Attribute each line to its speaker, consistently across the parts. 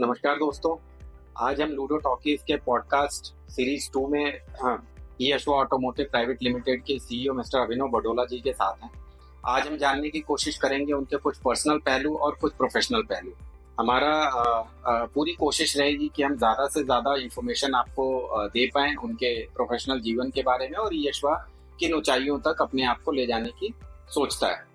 Speaker 1: नमस्कार दोस्तों। आज हम लूडो टॉकीज के पॉडकास्ट सीरीज 2 में यशवा ऑटोमोटिव प्राइवेट लिमिटेड के सीईओ मिस्टर अभिनव बडोला जी के साथ हैं। आज हम जानने की कोशिश करेंगे उनके कुछ पर्सनल पहलू और कुछ प्रोफेशनल पहलू। हमारा पूरी कोशिश रहेगी कि हम ज़्यादा से ज़्यादा इंफॉर्मेशन आपको दे पाएं उनके प्रोफेशनल जीवन के बारे में और यशवा किन ऊंचाइयों तक अपने आप को ले जाने की सोचता है।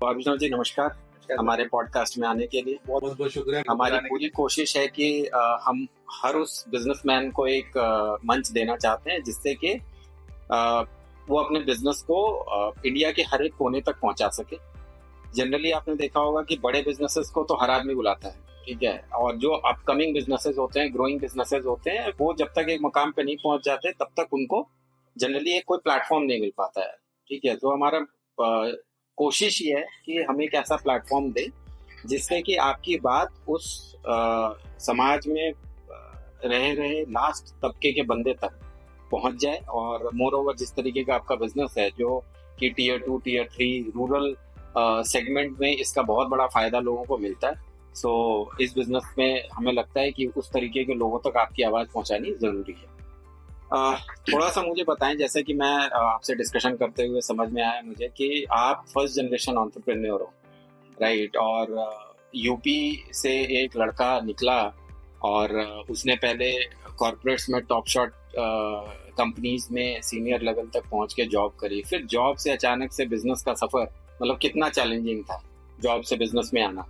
Speaker 1: अभिनव जी नमस्कार हमारे पॉडकास्ट में आने के लिए
Speaker 2: बहुत बहुत शुक्रिया।
Speaker 1: हमारी पूरी कोशिश है कि हम हर उस बिजनेसमैन को एक मंच देना चाहते हैं जिससे कि वो अपने बिजनेस को इंडिया के हर एक कोने तक पहुंचा सके। जनरली आपने देखा होगा कि बड़े बिजनेसेस को तो हर आदमी बुलाता है, ठीक है, और जो अपकमिंग बिजनेसेस होते हैं, ग्रोइंग बिजनेसेस होते हैं, वो जब तक एक मुकाम पे नहीं पहुंच जाते तब तक उनको जनरली एक कोई प्लेटफॉर्म नहीं मिल पाता है, ठीक है। तो हमारा कोशिश ये है कि हम एक ऐसा प्लेटफॉर्म दें जिससे कि आपकी बात उस समाज में रहे लास्ट तबके के बंदे तक पहुंच जाए। और मोर ओवर जिस तरीके का आपका बिजनेस है जो कि टीयर 2 टीयर 3 रूरल सेगमेंट में इसका बहुत बड़ा फायदा लोगों को मिलता है। इस बिजनेस में हमें लगता है कि उस तरीके के लोगों तक आपकी आवाज़ पहुंचानी ज़रूरी है। थोड़ा सा मुझे बताएं, जैसे कि मैं आपसे डिस्कशन करते हुए समझ में आया मुझे कि आप फर्स्ट जनरेशन एंटरप्रेन्योर हो, राइट। और यूपी से एक लड़का निकला और उसने पहले कॉर्पोरेट्स में टॉप शॉट कंपनीज में सीनियर लेवल तक पहुंच के जॉब करी, फिर जॉब से अचानक से बिजनेस का सफ़र, मतलब कितना चैलेंजिंग था जॉब से बिजनेस में आना।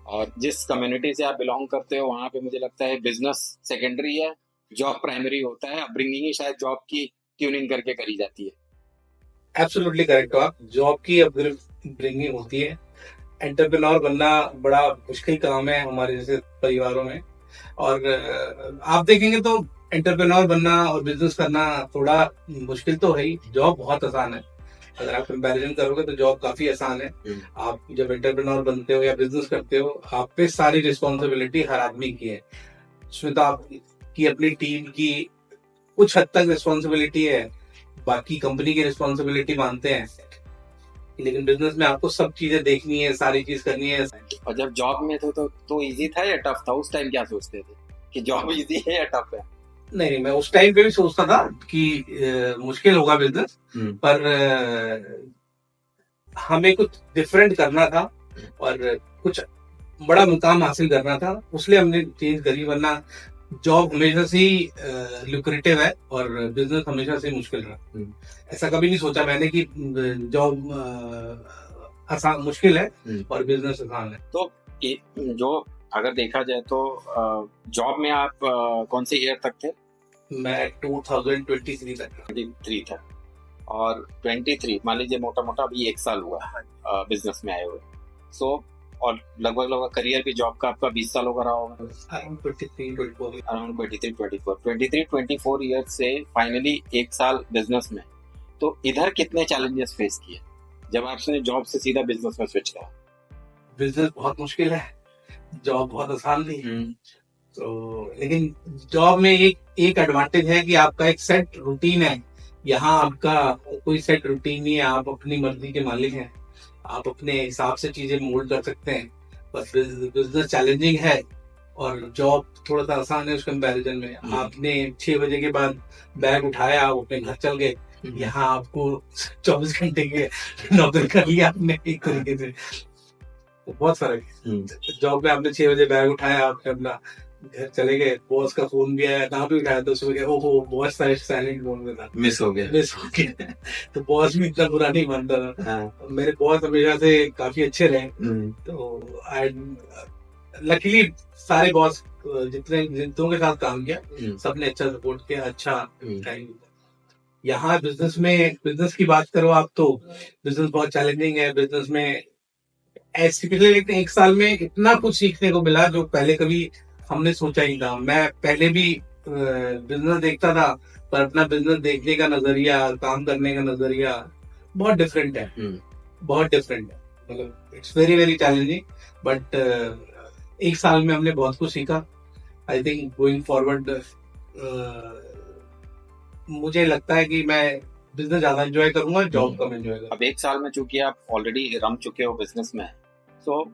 Speaker 1: और जिस कम्युनिटी से आप बिलोंग करते हो वहाँ पे मुझे लगता है बिजनेस सेकेंडरी है, जॉब प्राइमरी होता है। अपब्रिंगिंग ही शायद जॉब की ट्यूनिंग करके करी जाती है।
Speaker 2: एब्सोल्युटली करेक्ट हो आप। जॉब की अपब्रिंगिंग होती है। एंटरप्रेन्योर बनना बड़ा मुश्किल काम है हमारे जैसे परिवारों में। और आप देखेंगे तो एंटरप्रेन्योर बनना और बिजनेस करना थोड़ा मुश्किल तो है ही। जॉब बहुत आसान है, अगर आप कंपैरिजन करोगे तो जॉब काफी आसान है। आप जब एंटरप्रेन्योर बनते हो या बिजनेस करते हो, आप पे सारी रिस्पॉन्सिबिलिटी हर आदमी की है। उसमें तो आपकी अपनी टीम की कुछ हद तक रिस्पॉन्सिबिलिटी है, बाकी कंपनी की रिस्पॉन्सिबिलिटी मानते हैं, लेकिन बिजनेस में आपको सब चीजें देखनी है, सारी चीज करनी है।
Speaker 1: और जब जॉब में थे तो इजी था या टफ था? उस टाइम क्या सोचते थे कि जॉब इजी है या टफ है?
Speaker 2: नहीं, मैं उस टाइम पे भी सोचता था कि मुश्किल होगा बिजनेस, पर हमें कुछ डिफरेंट करना था और कुछ बड़ा मुकाम हासिल करना था, उसलिए हमने चेंज करी। वरना जॉब हमेशा से ही लुक्रेटिव है और बिजनेस हमेशा से मुश्किल रहा। ऐसा कभी नहीं सोचा मैंने कि जॉब आसान मुश्किल है और बिजनेस आसान है।
Speaker 1: तो जो अगर देखा जाए तो जॉब में आप कौन से ईयर तक थे?
Speaker 2: मैं 2023
Speaker 1: था और 23 मान लीजिए मोटा मोटा अभी 1 साल हुआ बिजनेस में आए हुए। और लगभग करियर भी जॉब का आपका 20 साल होगा रहा होगा।
Speaker 2: अराउंड
Speaker 1: 23-24 ईयर से फाइनली 1 साल बिजनेस में। तो इधर कितने चैलेंजेस फेस किए जब आपने जॉब से सीधा बिजनेस में स्विच किया?
Speaker 2: बिजनेस बहुत मुश्किल है, जॉब बहुत आसान थी। तो लेकिन जॉब में एक एडवांटेज है कि आपका एक सेट रूटीन है। यहाँ आपका कोई सेट रूटीन नहीं है, आप अपनी मर्जी के मालिक हैं, आप अपने हिसाब से चीजें मोल्ड कर सकते हैं। बस बिजनेस चैलेंजिंग है और जॉब थोड़ा सा आसान है उस कंपैरिजन में। आपने 6 बजे के बाद बैग उठाया, आप अपने घर चल गए। यहाँ आपको 24 घंटे के नौकरी कर लिया आपने एक तरीके से, तो बहुत फर्क है। जॉब में आपने 6 बजे बैग उठाया, आपने अपना घर चले गए, बॉस का फोन भी आया, ना भी उठाया तो उसमें ओहो बॉस साइलेंट मोड में था, मिस हो गया। तो बॉस भी इतना बुरा नहीं मानता था। मेरे बॉस हमेशा से काफी अच्छे रहे। तो लकीली सारे बॉस जितनों के साथ काम किया सबने अच्छा सपोर्ट किया, अच्छा टाइम। यहाँ बिजनेस की बात करो आप तो बिजनेस बहुत चैलेंजिंग है। बिजनेस में पिछले 1 साल में इतना कुछ सीखने को मिला जो पहले कभी हमने सोचा ही था। मैं पहले भी बिजनेस देखता था, पर अपना बिजनेस देखने का नजरिया, काम करने का नजरिया बहुत डिफरेंट है, बहुत डिफरेंट है। मतलब it's very very challenging, but 1 साल में हमने बहुत कुछ सीखा। आई थिंक गोइंग फॉरवर्ड मुझे लगता है कि मैं बिजनेस ज्यादा एंजॉय करूंगा, जॉब कम एंजॉय करूंगा।
Speaker 1: अब 1 साल में चूंकि आप ऑलरेडी रम चुके हो बिजनेस में, तो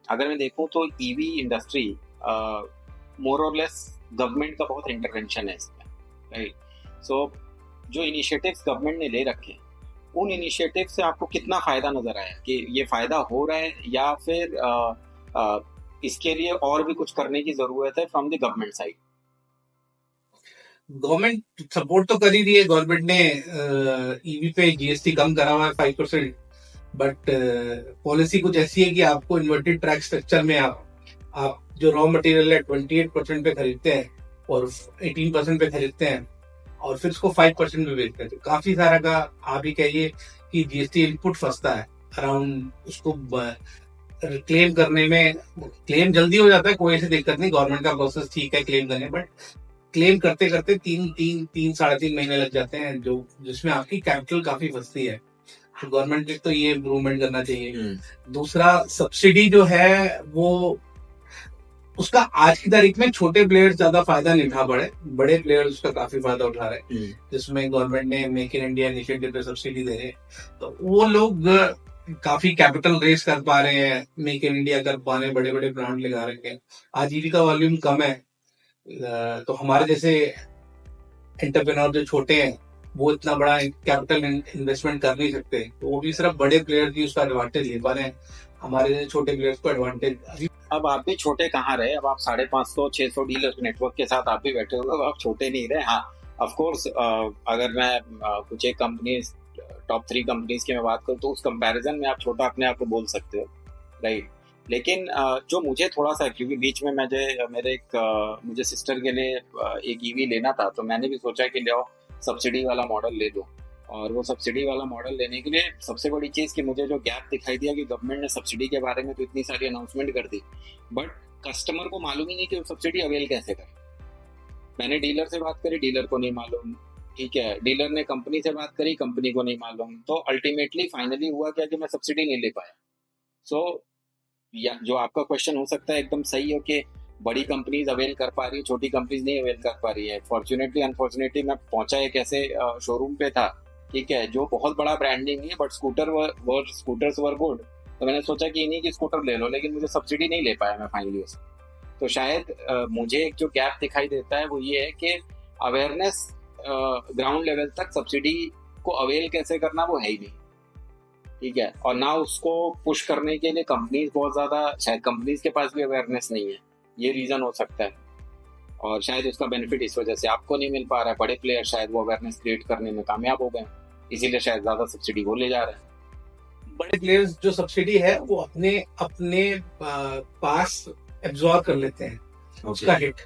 Speaker 1: अगर मैं देखूं तो ईवी इंडस्ट्री मोर और लेस गवर्नमेंट का बहुत इंटरवेंशन है इसमें, राइट। सो जो इनिशिएटिव्स गवर्नमेंट ने ले रखे, उन इनिशिएटिव से आपको कितना फायदा नजर आया कि ये फायदा हो रहा है, या फिर इसके लिए और भी कुछ करने की जरूरत है from the government side?
Speaker 2: Government support तो कर ही रही है। गवर्नमेंट ने ईवी पे जीएसटी कम करा हुआ है 5%, बट पॉलिसी कुछ ऐसी है कि आपको इन्वर्टेड ट्रैक स्ट्रक्चर में आप जो रॉ मटेरियल है 28% पे खरीदते हैं और 18% पे खरीदते हैं और फिर उसको 5% पे बेचते हैं। तो काफी सारा का आप ही कहिए कि जीएसटी इनपुट फंसता है अराउंड, उसको क्लेम करने में। क्लेम जल्दी हो जाता है, कोई ऐसी दिक्कत नहीं, गवर्नमेंट का प्रोसेस ठीक है क्लेम करने, बट क्लेम करते करते 3.5 महीने लग जाते हैं, जो जिसमें आपकी कैपिटल काफी फंसती है। तो गवर्नमेंट ने तो ये इम्प्रूवमेंट करना चाहिए। दूसरा, सब्सिडी जो है वो उसका आज की तारीख में छोटे प्लेयर्स ज्यादा फायदा नहीं उठा पड़े, बड़े प्लेयर्स उसका काफी फायदा उठा रहे हैं, जिसमें गवर्नमेंट ने मेक इन इंडिया इनिशिएटिव पे सब्सिडी दे रहे हैं, तो वो लोग काफी कैपिटल रेस कर पा रहे हैं, मेक इन इंडिया कर पा रहे हैं, बड़े बड़े ब्रांड लगा रखे हैं। आजीविका का वॉल्यूम कम है, तो हमारे जैसे एंटरप्रेन्योर जो छोटे हैं वो इतना बड़ा कैपिटल इन्वेस्टमेंट कर नहीं सकते, तो वो भी सिर्फ बड़े प्लेयर की उसका एडवांटेज ले पा रहे हैं, हमारे छोटे प्लेयर्स को एडवांटेज।
Speaker 1: अब आप भी छोटे कहाँ रहे, अब आप 550-600 डीलर नेटवर्क के साथ आप भी बैठे हो, अब आप छोटे नहीं रहे। हाँ, ऑफ कोर्स अगर मैं कुछ एक कंपनी टॉप 3 कंपनीज की मैं बात करूँ तो उस कंपैरिजन में आप छोटा अपने आप को बोल सकते हो, राइट। लेकिन जो मुझे थोड़ा सा, क्योंकि बीच में मुझे सिस्टर के लिए एक ईवी लेना था, तो मैंने भी सोचा कि ले सब्सिडी वाला मॉडल ले दो। और वो सब्सिडी वाला मॉडल लेने के लिए सबसे बड़ी चीज़ कि मुझे जो गैप दिखाई दिया कि गवर्नमेंट ने सब्सिडी के बारे में तो इतनी सारी अनाउंसमेंट कर दी, बट कस्टमर को मालूम ही नहीं कि वो सब्सिडी अवेल कैसे करे। मैंने डीलर से बात करी, डीलर को नहीं मालूम, ठीक है, डीलर ने कंपनी से बात करी, कंपनी को नहीं मालूम, तो अल्टीमेटली फाइनली हुआ क्या कि मैं सब्सिडी नहीं ले पाया। सो जो आपका क्वेश्चन हो सकता है एकदम सही हो कि बड़ी कंपनीज अवेल कर पा रही है, छोटी कंपनीज नहीं अवेल कर पा रही है। फॉर्चुनेटली अनफॉर्चुनेटली मैं पहुंचा एक ऐसे शोरूम पे था, ठीक है, जो बहुत बड़ा ब्रांडिंग है, बट स्कूटर्स वर गुड, तो मैंने सोचा कि इन्हीं की स्कूटर ले लो, लेकिन मुझे सब्सिडी नहीं ले पाया मैं फाइनली उसमें। तो शायद मुझे एक जो गैप दिखाई देता है वो ये है कि अवेयरनेस ग्राउंड लेवल तक सब्सिडी को अवेल कैसे करना वो है ही नहीं, ठीक है, और ना उसको पुश करने के लिए कंपनीज बहुत ज्यादा, शायद कंपनीज के पास भी अवेयरनेस नहीं है, ये रीजन हो सकता है। और शायद उसका बेनिफिट इस वजह से आपको नहीं मिल पा रहा है। बड़े प्लेयर शायद वो अवेयरनेस क्रिएट करने में कामयाब हो गए, इसीलिए शायद ज्यादा सब्सिडी वो ले जा रहे हैं।
Speaker 2: बड़े प्लेयर्स जो सब्सिडी है वो अपने अपने पास एब्जॉर्ब कर लेते हैं उसका हिट।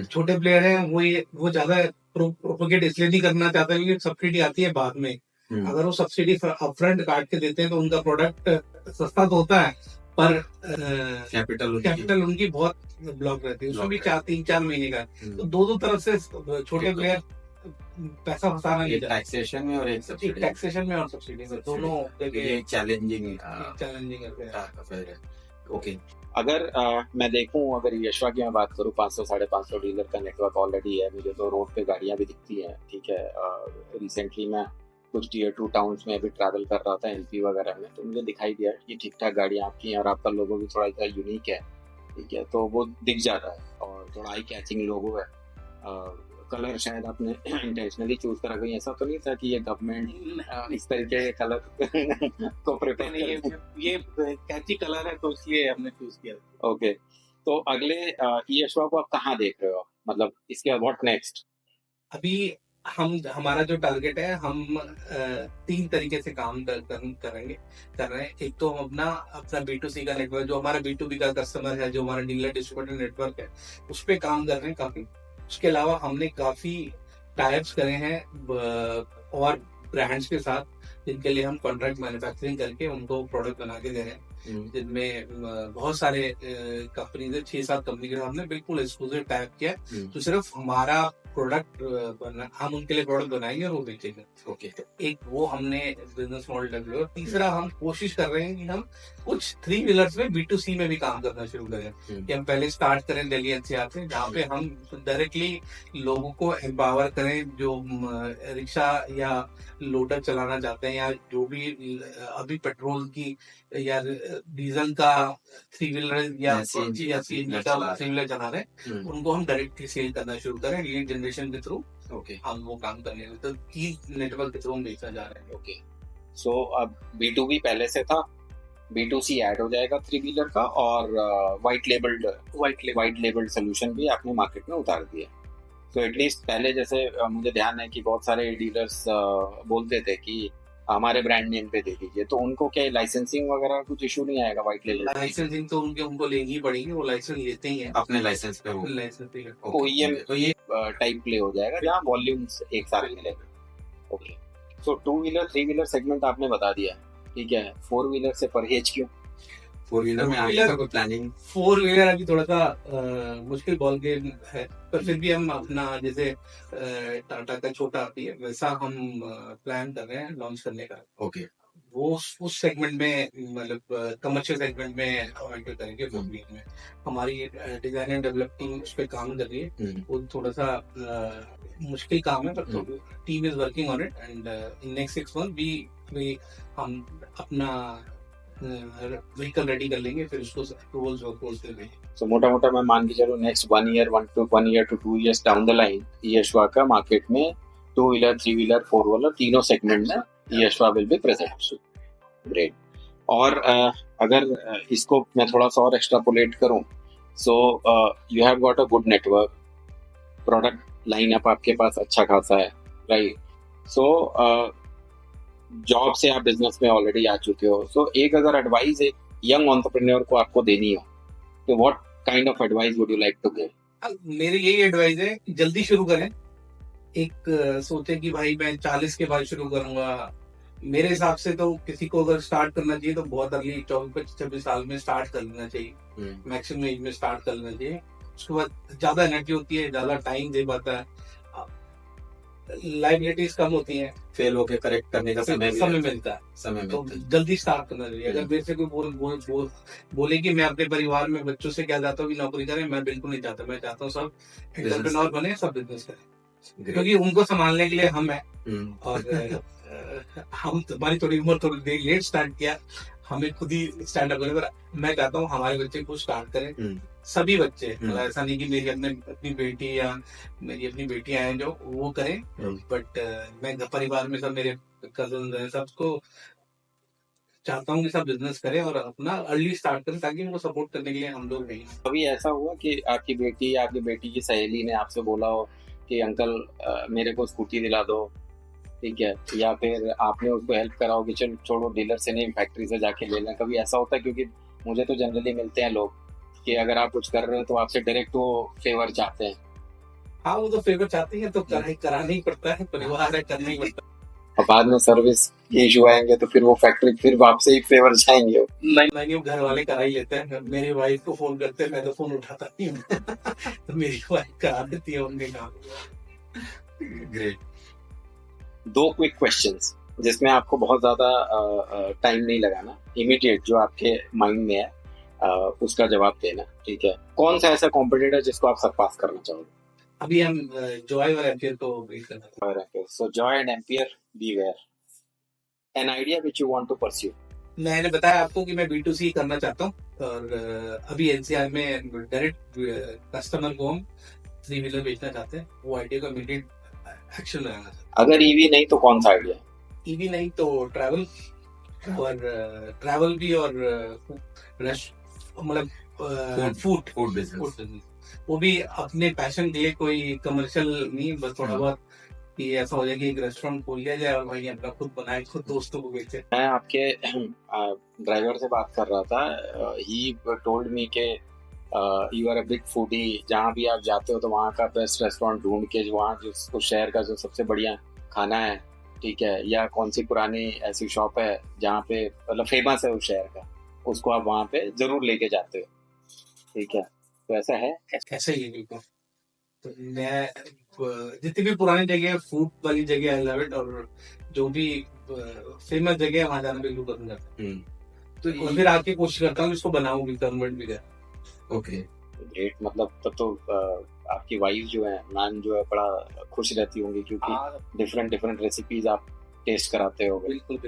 Speaker 2: छोटे प्लेयर हैं वो ज्यादा प्रोपोगेट इसलिए नहीं करना चाहते क्योंकि सब्सिडी आती है बाद में। अगर वो सब्सिडी अपफ्रंट काट के देते हैं तो उनका प्रोडक्ट सस्ता तो होता है, पर कैपिटल उनकी बहुत ब्लॉक रहती है, उसमें भी 3-4 महीने का। तो दो तरफ से छोटे प्लेयर पैसा फंसाना नहीं,
Speaker 1: टैक्सेशन में और एक
Speaker 2: सब्सिडी में दोनों
Speaker 1: चैलेंजिंग है। ओके, अगर मैं देखूं, अगर यशवा की मैं बात करूं, 500-550 डीलर का नेटवर्क ऑलरेडी है, मुझे तो रोड पे गाड़ियां भी दिखती हैं, ठीक है। रिसेंटली मैं कुछ टियर 2 टाउन्स में भी ट्रैवल कर रहा था, एमपी वगैरह में, तो मुझे दिखाई दिया कि ठीक ठाक गाड़ियां आपकी हैं और आपका लोगो भी थोड़ा सा यूनिक है, ठीक है, तो वो दिख जाता है और थोड़ा आई कैचिंग लोगो है। कलर शायद आपने इंटेंशनली चूज करा, कोई ऐसा तो नहीं था कि ये गवर्नमेंट इस तरीके के कलर को प्रेफर नहीं,
Speaker 2: ये कैची कलर है तो इसलिए हमने चूज किया।
Speaker 1: ओके, तो अगले यशवा को आप कहाँ देख रहे हो, मतलब इसके बाद व्हाट नेक्स्ट?
Speaker 2: अभी हमारा जो टारगेट है, हम 3 तरीके से काम कर रहे हैं। एक तो हम अपना B2C का नेटवर्क, जो हमारा B2B का कस्टमर है, जो हमारा डीलर डिस्ट्रीब्यूटर नेटवर्क है, उस पर काम कर रहे हैं काफी। उसके अलावा हमने काफी टाइप्स करे हैं और ब्रांड्स के साथ, जिनके लिए हम कॉन्ट्रैक्ट मैन्युफैक्चरिंग करके उनको प्रोडक्ट बना के दे रहे हैं, जिनमें बहुत सारे कंपनी, 6-7 कंपनी के हमने बिल्कुल एक्सक्लूसिव टाइप किया, तो सिर्फ हमारा प्रोडक्ट हम उनके लिए प्रोडक्ट बनाएंगे और वो बेचेंगे।
Speaker 1: ओके,
Speaker 2: एक वो हमने बिजनेस मॉडल डेवलप। और तीसरा, हम कोशिश कर रहे हैं कि हम कुछ 3 व्हीलर्स में B2C में भी काम करना शुरू करें, कि हम पहले स्टार्ट करें दिल्ली एनसीआर से, जहाँ पे हम डायरेक्टली लोगों को एम्पावर करें, जो रिक्शा या लोडर चलाना चाहते हैं, या जो भी अभी पेट्रोल की या डीजल का 3 व्हीलर या सीएनजी का थ्री व्हीलर चला रहे हैं, उनको हम डायरेक्टली सेल करना शुरू करें लीड जनरेशन के थ्रू। हम वो काम करने लगे, तो की नेटवर्क के थ्रू हम बेचना जा रहे हैं।
Speaker 1: ओके, सो अब B2B पहले से था, B2C ऐड हो जाएगा 3 व्हीलर का, और वाइट लेबल्ड सोल्यूशन भी आपने मार्केट में उतार दिया। तो एटलीस्ट पहले जैसे मुझे ध्यान है कि बहुत सारे डीलर्स बोलते थे कि हमारे ब्रांड नेम पे दे दीजिए, तो उनको क्या लाइसेंसिंग वगैरह कुछ इशू नहीं आएगा वाइट लेबल?
Speaker 2: लाइसेंसिंग तो उनको लेनी ही पड़ेगी, वो लाइसेंस लेते ही हैं
Speaker 1: अपने लाइसेंस पे, वो
Speaker 2: लाइसेंस पे।
Speaker 1: OEM तो ये टाइप प्ले हो जाएगा जहाँ वॉल्यूम्स एक साथ मिलेगा। ओके, सो 2 व्हीलर 3 व्हीलर सेगमेंट आपने बता दिया, ठीक है। 4 व्हीलर से परहेज क्यों?
Speaker 3: 4 व्हीलर में आगे का कोई प्लानिंग?
Speaker 2: 4 व्हीलर अभी थोड़ा सा मुश्किल बॉल गेम है, पर फिर भी हम अपना जैसे टाटा का छोटा आती है वैसा हम प्लान कर रहे हैं लॉन्च करने का।
Speaker 3: ओके,
Speaker 2: वो उस सेगमेंट में, मतलब कमर्शियल सेगमेंट में एंटर करेंगे। 4 व्हीलर में हमारी डिजाइन एंड डेवलप टीम उस पर काम कर रही है। वो थोड़ा सा मुश्किल काम है, पर team is working on it, and in next 6 month हम अपना व्हीकल रेडी कर लेंगे, फिर उसको अप्रूवल्स और देंगे।
Speaker 1: सो मोटा मोटा मैं मान के चलो next 1 year to 2 years down the line यशवा का मार्केट में 2 व्हीलर 3 व्हीलर 4 व्हीलर तीनों सेगमेंट में यशवा विल बी प्रेजेंट। ग्रेट। और अगर इसको मैं थोड़ा सा और एक्सट्रापोलेट करूं, so you have got a good network, product lineup आपके पास अच्छा खासा है, राइट? सो जॉब से आप बिजनेस में ऑलरेडी आ चुके हो, सो एक अगर एडवाइस एक यंग एंटरप्रेन्योर को आपको देनी हो, तो what kind of advice would you like to give?
Speaker 2: मेरी यही एडवाइस है कि जल्दी शुरू करें। एक सोचे कि भाई मैं 40 के बाद शुरू करूंगा, मेरे हिसाब से तो किसी को अगर स्टार्ट करना चाहिए तो बहुत अर्ली 24-26 साल में स्टार्ट कर लेना चाहिए, मैक्सिमम एज में स्टार्ट कर लेना चाहिए। उसके बाद ज्यादा एनर्जी होती है, ज्यादा टाइम दे पाता है, लाइबिलिटीज कम होती हैं,
Speaker 3: फेल होके करेक्ट करने का समय
Speaker 2: मिलता है, तो जल्दी स्टार्ट करना चाहिए। अगर मेरे से कोई बोले कि मैं अपने परिवार में बच्चों से क्या चाहता हूँ कि नौकरी करें, मैं बिल्कुल नहीं चाहता। मैं चाहता हूँ सब एंटरप्रेन्योर बने, सब बिजनेस करें, क्योंकि उनको संभालने के लिए हम हैं। और हम हमारी थोड़ी उम्र थोड़ी लेट स्टार्ट किया, हमें खुद ही स्टैंड अप करें। मैं चाहता हूँ हमारे बच्चे खुद स्टार्ट करें, सभी बच्चे। मतलब ऐसा नहीं कि मेरी अपनी बेटी या मेरी अपनी बेटियां हैं जो वो करें, बट मैं परिवार में सब मेरे कजन हैं, सबको चाहता हूँ कि सब बिजनेस करें और अपना अर्ली स्टार्ट करें, ताकि उनको सपोर्ट करने के लिए हम लोग नहीं।
Speaker 1: कभी ऐसा हुआ कि आपकी बेटी या आपकी बेटी की सहेली ने आपसे बोला हो कि अंकल मेरे को स्कूटी दिला दो, ठीक है, या फिर आपने उसको हेल्प करा हो कि चल छोड़ो डीलर से नहीं फैक्ट्री से जाके ले लें? कभी ऐसा होता है? क्योंकि मुझे तो जनरली मिलते हैं लोग कि अगर आप कुछ कर रहे हो तो आपसे डायरेक्ट वो फेवर चाहते हैं।
Speaker 2: हाँ, वो तो फेवर चाहते हैं, तो कराना ही पड़ता है, परिवार है, करना ही पड़ता है।
Speaker 1: और बाद में सर्विस के इशू आएंगे तो फिर वो फैक्ट्री फिर आपसे ही फेवर चाहेंगे।
Speaker 2: नहीं, घर वाले करा ही लेते हैं। मेरी वाइफ को फोन करते हैं, मैं तो फोन उठाता नहीं हूँ तो मेरी वाइफ करा देती है उनके काम।
Speaker 1: ग्रेट। 2 क्विक क्वेश्चंस जिसमें आपको बहुत ज्यादा टाइम नहीं लगाना, इमीडिएट जो आपके माइंड में है उसका जवाब देना, ठीक है? कौन सा ऐसा कॉम्पिटिटर जिसको आप सरपास करना चाहोगे?
Speaker 2: अभी हम जॉय और एम्पियर को बीट करना
Speaker 1: चाहते हैं। So Joy and Ampere, beware. An idea which you want to pursue?
Speaker 2: मैंने बताया आपको कि मैं B2C करना चाहता हूँ, और अभी NCR में डायरेक्ट कस्टमर को हम 3 व्हीलर बेचना चाहते हैं। वो आइडिया का इमीडिएट एक्शन लगाना।
Speaker 1: अगर ईवी नहीं तो कौन सा आइडिया?
Speaker 2: ईवी नहीं तो ट्रैवल, और ट्रैवल भी, और मतलब फूड बिजनेस, वो भी अपने पैशन के लिए, कोई कमर्शियल नहीं, बस थोड़ा बहुत कि ऐसा हो जाए कि एक रेस्टोरेंट खोल लिया जाए और भाई अपना खुद बनाए, खुद दोस्तों को बेचे।
Speaker 1: मैं आपके ड्राइवर से बात कर रहा था, ही टोल्ड मी के you are a big foodie, जहाँ भी आप जाते हो तो वहाँ का बेस्ट रेस्टोरेंट ढूंढ के, वहाँ जो उस शहर का जो सबसे बढ़िया खाना है, ठीक है, या कौन सी पुरानी ऐसी शॉप है जहाँ पे मतलब फेमस है उस शहर का, उसको आप वहाँ पे जरूर लेके जाते हो, ठीक है? तो ऐसा है?
Speaker 2: ऐसा ही है बिल्कुल। तो मैं जितनी भी पुरानी जगह, फूड वाली जगह, आई लव इट, और जो भी फेमस जगह है वहाँ जाना बिल्कुल पसंद करता हूँ। तो फिर आके कोशिश करता हूँ इसको बनाऊँ भी, कन्वर्ट भी कर।
Speaker 1: Okay, great. मतलब तब तो आपकी वाइफ जो है, मैम जो है, बड़ा खुश रहती होंगी, क्योंकि डिफरेंट रेसिपीज आप टेस्ट कराते हो।
Speaker 2: बिल्कुल।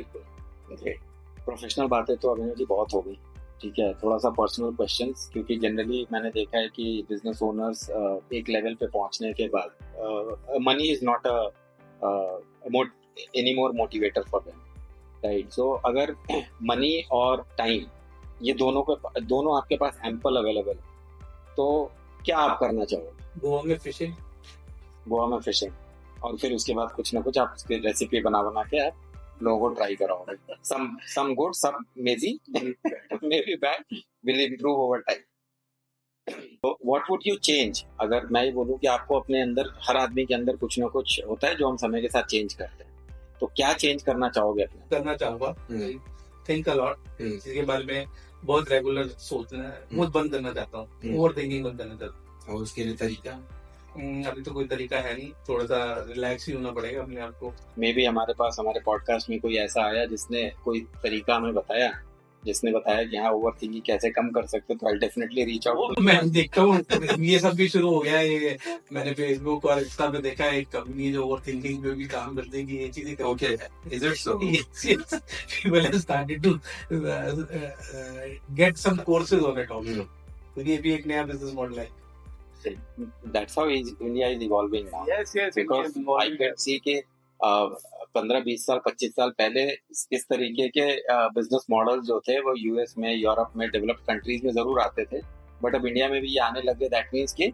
Speaker 1: ग्रेट। प्रोफेशनल बातें तो अभिनव जी बहुत हो गई, ठीक है। थोड़ा सा पर्सनल क्वेश्चंस, क्योंकि जनरली मैंने देखा है कि बिजनेस ओनर्स एक लेवल पे पहुंचने के बाद money is not any more motivator for them, right. So अगर मनी और टाइम ये दोनों आपके पास एम्पल अवेलेबल है, तो क्या आप करना चाहोगे?
Speaker 2: गोवा में फिशिंग।
Speaker 1: गोवा में फिशिंग, और फिर उसके बाद कुछ ना कुछ आप उसकी रेसिपी बना के आप लोगों को ट्राई कराओगे। सम good, some messy, may be bad, will improve over time. What would you change? अगर मैं ये बोलूं कि आपको अपने अंदर, हर आदमी के अंदर कुछ ना कुछ होता है जो हम समय के साथ चेंज करते हैं, तो क्या चेंज करना चाहोगे अपने?
Speaker 2: करना चाहूंगा थिंक अ लॉट, इसके बारे में बहुत रेगुलर सोचना है, बहुत बंद करना चाहता हूँ, ओवर थिंकिंग बंद करना चाहता हूँ।
Speaker 3: और उसके लिए तरीका
Speaker 2: अभी तो कोई तरीका है नहीं, थोड़ा सा रिलैक्स ही होना पड़ेगा अपने आप को।
Speaker 1: मे बी हमारे पास, हमारे पॉडकास्ट में कोई ऐसा आया जिसने कोई तरीका हमें बताया, जिसने बताया कि हाँ ओवर थिंकिंग कैसे कम कर सकते, तो आई डेफिनेटली रीच आउट।
Speaker 2: मैं देखता हूँ ये सब भी शुरू हो गया है, ये मैंने फेसबुक और इंस्टा पे देखा है, एक कंपनी जो ओवर थिंकिंग पे भी काम करते हैं कि ये चीजें
Speaker 3: okay is it so
Speaker 2: people have started to get some courses on it also, तो ये भी एक नया बिजनेस मॉडल है।
Speaker 1: That's how India is evolving now.
Speaker 2: Yes,
Speaker 1: Because I can see कि 15-20 साल 25 साल पहले इस तरीके के बिजनेस मॉडल जो थे वो यूएस में, यूरोप में, डेवलप्ड कंट्रीज में जरूर आते थे, बट अब इंडिया में भी ये आने लगे। दैट मीन्स कि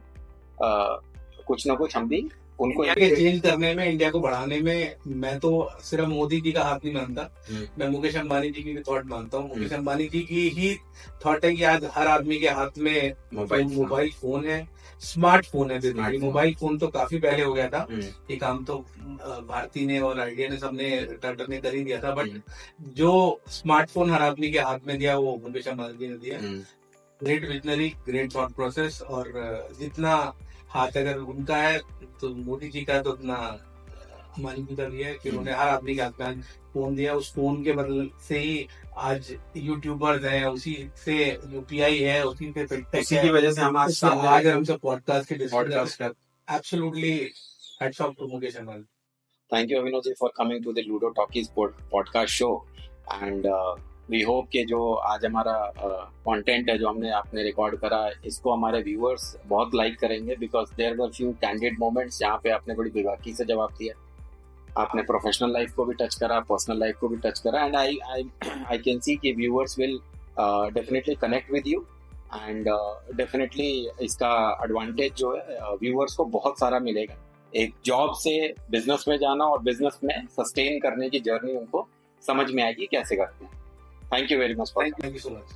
Speaker 1: कुछ ना कुछ हम भी उनको
Speaker 2: चेंज करने में, इंडिया को बढ़ाने में, मैं तो सिर्फ मोदी जी का हाथ नहीं मानता, मैं मुकेश अंबानी जी की भी थॉट मानता हूँ। मुकेश अंबानी जी की ही थॉट है कि आज हर आदमी के हाथ में मोबाइल फोन है, स्मार्टफोन है। मोबाइल फोन तो काफी पहले हो गया था, ये काम तो भारती ने और आइडिया ने, सबने, टाटा ने कर ही दिया था, बट जो स्मार्टफोन हर आदमी के हाथ में दिया वो मुकेश अंबानी जी ने दिया। Great visionary, great thought process, और जितना हाथ अगर उनका है तो मोदी जी का तो उतना हमारी भी भी है कि उन्होंने हर आदमी के हाथ में फोन दिया। उस फोन के बदल से ही आज यूट्यूबर्स हैं, उसी से यूपीआई है, उसी से
Speaker 3: उसी की वजह से हम आज
Speaker 2: हम सब पॉडकास्ट कर absolutely hats off to Mukesh Ambani.
Speaker 1: Thank you Avinav ji for coming to the Ludo Talkies podcast show, and we hope कि जो आज हमारा कंटेंट है जो हमने आपने रिकॉर्ड करा, इसको हमारे व्यूअर्स बहुत लाइक करेंगे, because there were few candid moments जहाँ पे आपने बड़ी बेबाकी से जवाब दिया, आपने प्रोफेशनल लाइफ को भी टच करा, पर्सनल लाइफ को भी टच करा, एंड आई कैन सी कि viewers will definitely connect with you, and definitely इसका एडवांटेज जो है व्यूअर्स को बहुत सारा मिलेगा। एक जॉब से बिजनेस में जाना और बिजनेस में सस्टेन करने की जर्नी उनको समझ में आएगी कैसे करते हैं। Thank you very much.
Speaker 2: Thank you so much.